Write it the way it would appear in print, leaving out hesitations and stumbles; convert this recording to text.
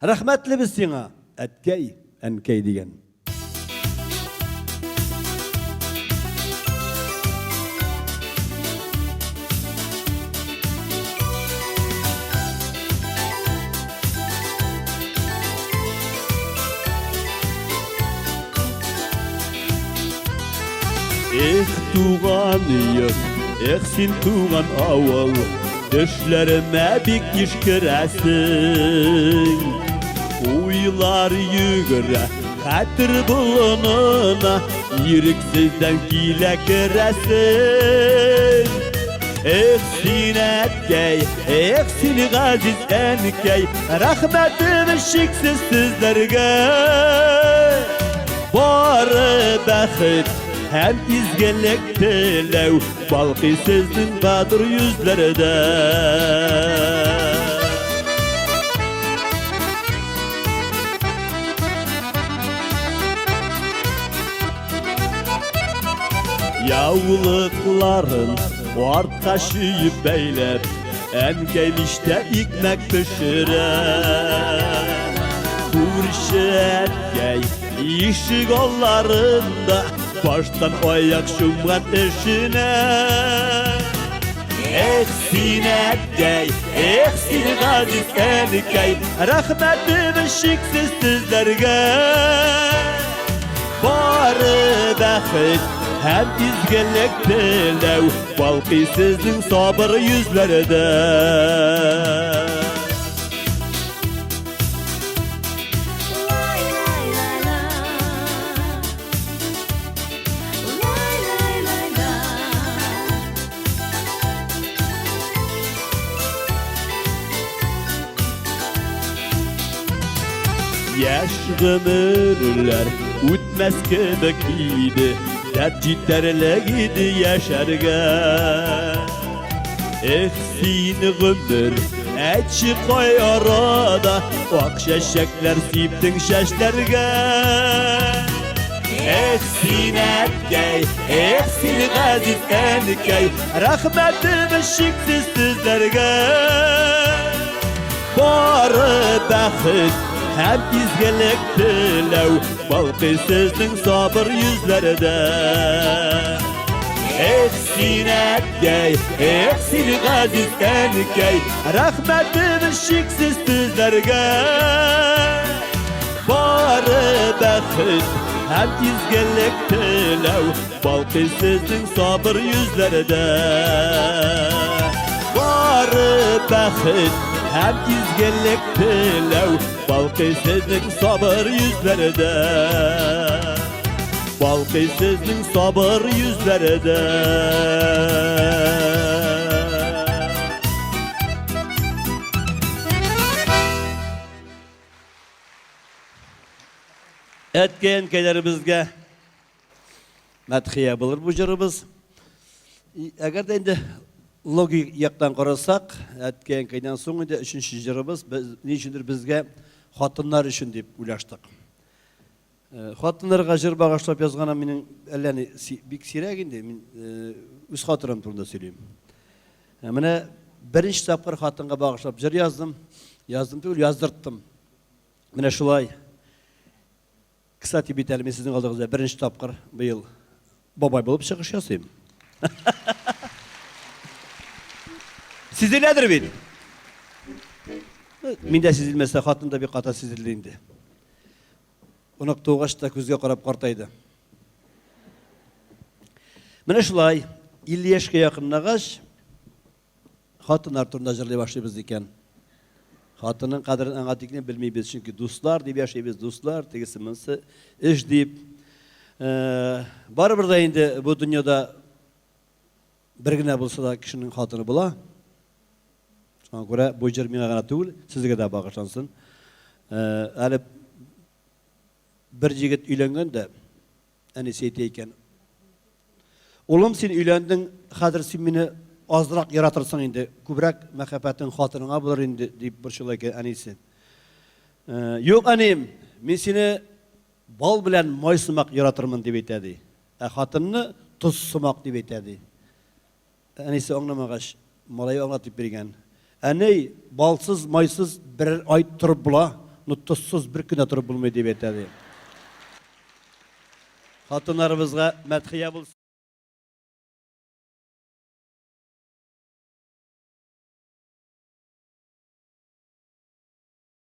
Рәхмәтле без сиңа, әткәй, әнкәй дигән. Эх, туған үйім, эх, сен туған ауыл, төшлеріме бик ешкірәсің. Уйлар югірі, қатыр бұлынына, еріксізден келе кірәсің. Эх, сен әткәй, эх, сен ғазиз әнкәй, рахметім шексіз сіздерге. Бары бәхет, hem izgelik тілеу, балқи сіздің батыр yüzлерде. Яулықларын артқа шүйіп бәйлеп, әнкәйліште икмәк пішіріп. Көрші әткәй, ишік оларында, baştan ayak şumgan işine. Eh, sin ətkəy, eh, sin qaziz ənkəy, rəhmətim şiksiz sizlərgə. Barı bəxit, həm izgəlik diləv, balqi sizin sabır yüzlərdə. Yaş ömürler ütmez kibik idi, dert cidderlik idi yaşarga. Eh, sin ömür etçi koy arada, ak şeşekler siptin şeşlerge. Eh, sin ətkəy, eh, sin qaziz ənkəy, rəhmətim şiksiz sizlərgə. Barı bəxit, hem izgelik diləv, balqi sizдің sabır yüzlərdə. Eh, sin ətkəy, eh, sin qaziz ənkəy, rəhmətim şiksiz sizlərgə. Barı bəxit, hem izgelik diləv, balqi sizдің sabır yüzlərdə. Barı bəxit, hem izgelik diləv, balqi sizдің sabır yüzlərdə. Balqi sizдің sabır yüzlərdə. Әткәй әнкәйләребезгә мәдхия булыр бу җырыбыз. Әгәр дә инде логик яктан карасак, әткәй әнкәйдән соң инде өченче җырыбыз ничендер безгә хатыннар өчен дип уйлаштык. Хатыннарга җыр багышлап язган минем әллә бик сирәк инде, мин үз хатырым турында сөйлим. Менә беренче тапкыр хатынга багышлап җыр яздым түгел, яздырттым. Менә шулай. Кстати, бит әле мен сезнең алдыгызда беренче тапкыр быел бабай булып чыгыш ясыйм. Сизеләдер бит. Миндә сизелмәсә, хатында бик ката сизелде инде. Уныктугач та күзгә карап картайды. Менә шулай 50 яшькә якыннагач хатыннар турында җырлый башлыйбыз икән. Хатының кадерен аңа тикне белмибез, чөнки дуслар дип яшәйбез, дуслар, тегесе монсы эш дип. Барыбер да инде бу дөньяда бер генә булса да кешенең хатыны була. Шуңа күрә бу җыр миңа гына түгел, сезгә дә багышлансын. Әле бер җегет өйләнгән дә, әнисе әйтә икән. Улым, син өйләндең, хәзер син мине azraq yaratırsan indi, kübrək məxəbətin xatırına bulur indi deyib burşulay ki, ənisi. Yox ənim, min seni bal bilən may sımaq yaratırmın deyib etədi. Xatırını tuz sımaq deyib etədi. Ənisi anlamağaş, malayı anlatıp birgən. Əney, balsız, maysız bir ay turub bula, tuzsuz bir күнә тұрып булмый дип әйтәде. Хатыннарыбызга мәдхия булсын.